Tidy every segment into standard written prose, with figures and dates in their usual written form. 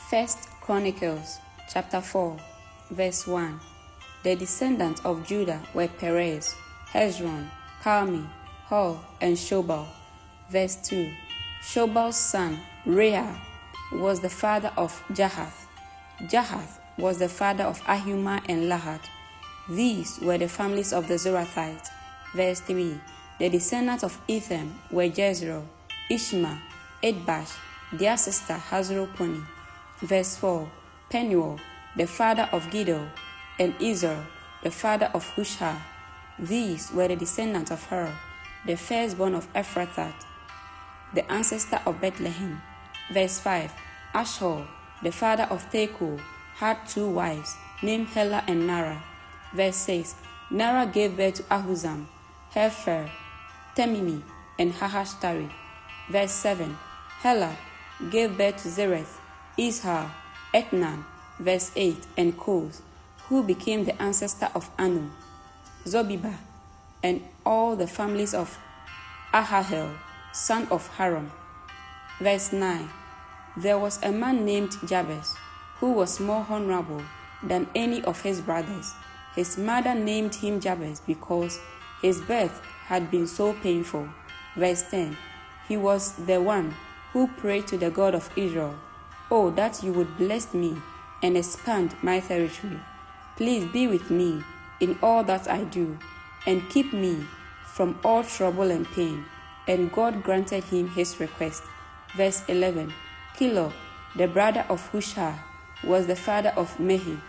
First Chronicles chapter 4, verse 1. The descendants of Judah were Perez, Hezron, Carmi, Hur, and Shobal. Verse 2. Shobal's son, Reah, was the father of Jahath. Jahath was the father of Ahumah and Lahad. These were the families of the Zorathites. Verse 3. The descendants of Ethan were Jezreel, Ishma, Idbash, their sister Hazroponi. Verse 4. Penuel, the father of Gidel, and Ezer, the father of Hushah. These were the descendants of Hur, the firstborn of Ephrathah, the ancestor of Bethlehem. Verse 5. Ashur, the father of Tekoa, had 2 wives, named Helah and Nara. Verse 6. Nara gave birth to Ahuzam, Hefer, Temini, and Hahashtari. Verse 7. Helah gave birth to Zereth, Ishar, Etnan. Verse 8. And Koz, who became the ancestor of Anu, Zobibah, and all the families of Ahahel, son of Haram. Verse 9. There was a man named Jabez, who was more honorable than any of his brothers. His mother named him Jabez because his birth had been so painful. Verse 10. He was the one who prayed to the God of Israel, "Oh, that you would bless me and expand my territory. Please be with me in all that I do, and keep me from all trouble and pain." And God granted him his request. Verse 11. Kilob, the brother of Hushah, was the father of Mehi.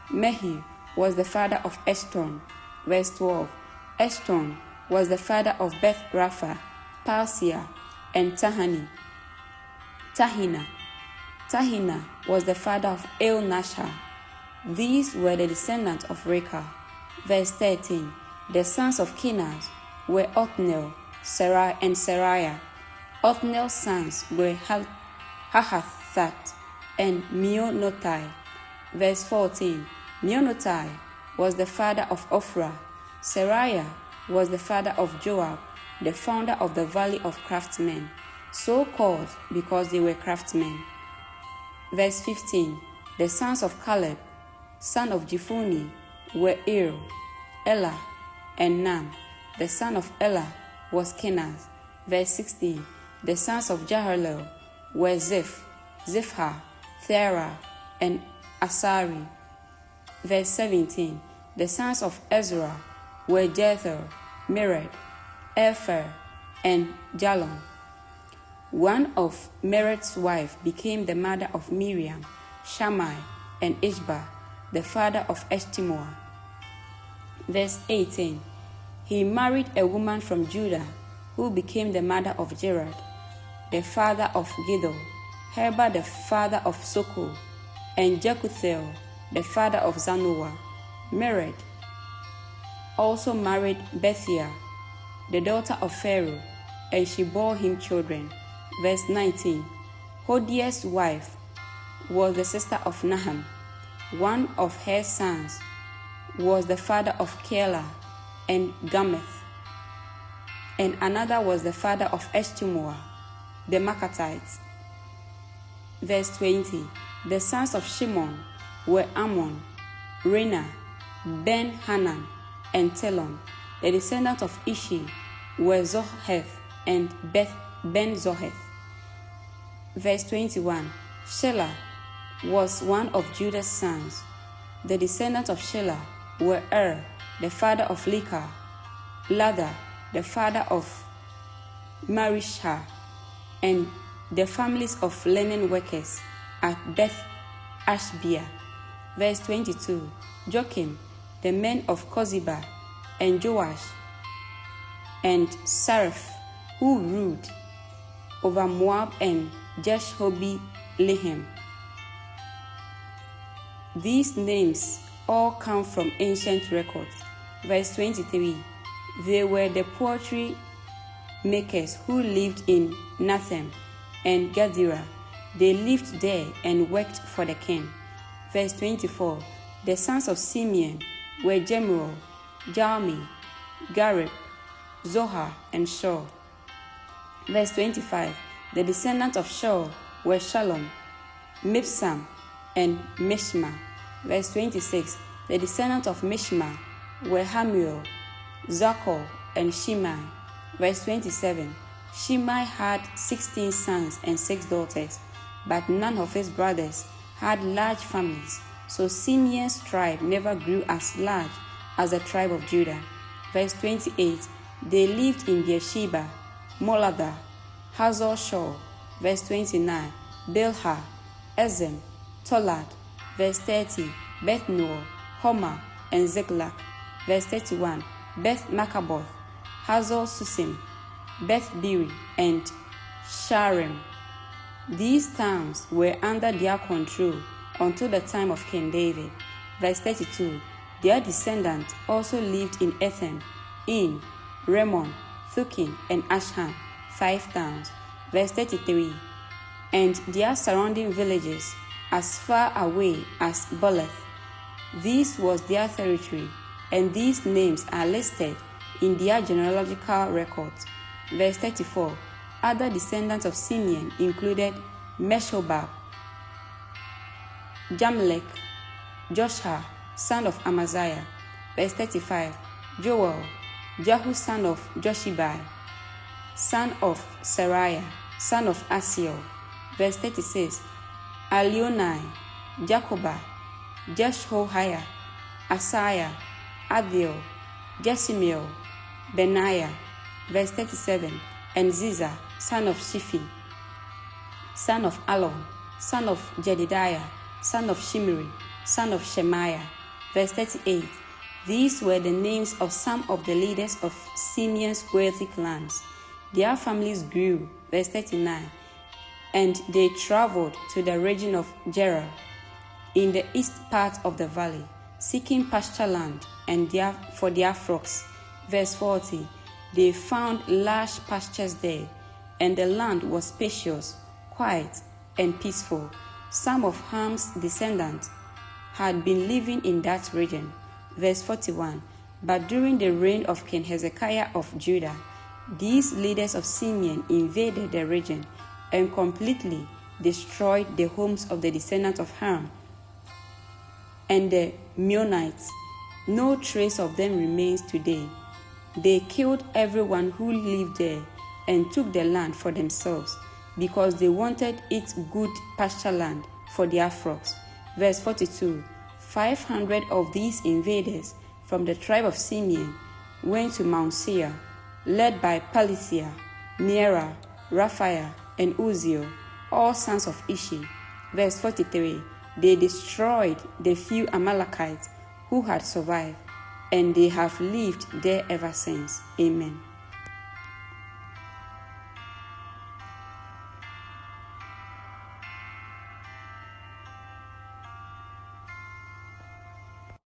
Mehi was the father of Eshton. Verse 12. Eshton was the father of Beth Rapha, Parsia, and Tahina. Tahina was the father of El-Nashah. These were the descendants of Rechah. Verse 13. The sons of Kenaz were Othniel, Sarai, and Sariah. Othniel's sons were Hahathat and Meonotai. Verse 14. Meonotai was the father of Ophrah. Sariah was the father of Joab, the founder of the Valley of Craftsmen, so called because they were craftsmen. Verse 15. The sons of Caleb, son of Jephunneh, were Elah, and Nam. The son of Elah was Kenaz. Verse 16. The sons of Jahaleel were Zephah, Thera, and Asari. Verse 17. The sons of Ezra were Jether, Mered, Epher, and Jalon. One of Mered's wives became the mother of Miriam, Shammai, and Ishbah, the father of Eshtemoa. Verse 18. He married a woman from Judah, who became the mother of Jared, the father of Gidel, Heber, the father of Soko, and Jekuthiel, the father of Zanoah. Mered also married Bethia, the daughter of Pharaoh, and she bore him children. Verse 19. Hodiah's wife was the sister of Naham. One of her sons was the father of Keilah and Gameth, and another was the father of Eshtemoa, the Maacathites. Verse 20. The sons of Shimon were Ammon, Rena, Ben-Hanan, and Telon. The descendants of Ishi were Zoheth and Ben-Zoheth. Verse 21. Shelah was one of Judah's sons. The descendants of Shelah were the father of Lekah, Lada, the father of Marishah, and the families of linen workers at Beth Ashbea. Verse 22. Joachim, the men of Kozibah, and Joash, and Saraph, who ruled over Moab and Jeshhobi-Lehem. These names all come from ancient records. Verse 23. They were the poetry makers who lived in Nathem and Gadira. They lived there and worked for the king. Verse 24. The sons of Simeon were Jemuel, Jalmi, Gareb, Zohar, and Shaul. Verse 25. The descendants of Shaul were Shalom, Mibsam, and Mishma. Verse 26. The descendants of Mishma were Hamuel, Zakor, and Shimei. Verse 27. Shimei had 16 sons and 6 daughters, but none of his brothers had large families, so Simeon's tribe never grew as large as the tribe of Judah. Verse 28. They lived in Beersheba, Moladah, Hazor Shur. Verse 29. Bilhah, Ezem, Tolad. Verse 30. Beth Noor, Homa, and Ziklag. Verse 31. Beth Marcaboth, Hazor Susim, Beth Biri, and Sharem. These towns were under their control until the time of King David. Verse 32. Their descendants also lived in Etham, In, Ramon, Thukim, and Ashhan, 5 towns. Verse 33. And their surrounding villages as far away as Boleth. This was their territory, and these names are listed in their genealogical records. Verse 34. Other descendants of Simeon included Meshobab, Jamlech, Joshua, son of Amaziah. Verse 35. Joel, Jehu son of Joshibai, son of Seraiah, son of Asiel. Verse 36. Alionai, Jacobah, Jeshoiah, Asaiah, Adhiel, Jesimiel, Benaiah. Verse 37. And Ziza, son of Shiphi, son of Alon, son of Jedidiah, son of Shimri, son of Shemaiah. Verse 38. These were the names of some of the leaders of Simeon's wealthy clans. Their families grew. Verse 39. And they traveled to the region of Gerar, in the east part of the valley, seeking pasture land and for their flocks. Verse 40. They found large pastures there, and the land was spacious, quiet, and peaceful. Some of Ham's descendants had been living in that region. Verse 41. But during the reign of King Hezekiah of Judah, these leaders of Simeon invaded the region and completely destroyed the homes of the descendants of Ham and the Meunites. No trace of them remains today. They killed everyone who lived there and took the land for themselves, because they wanted it good pasture land for their flocks. Verse 42. 500 of these invaders from the tribe of Simeon went to Mount Seir, led by Pelithiah, Neerah, Raphiah, and Uzziel, all sons of Ishi. Verse 43. They destroyed the few Amalekites who had survived, and they have lived there ever since. Amen.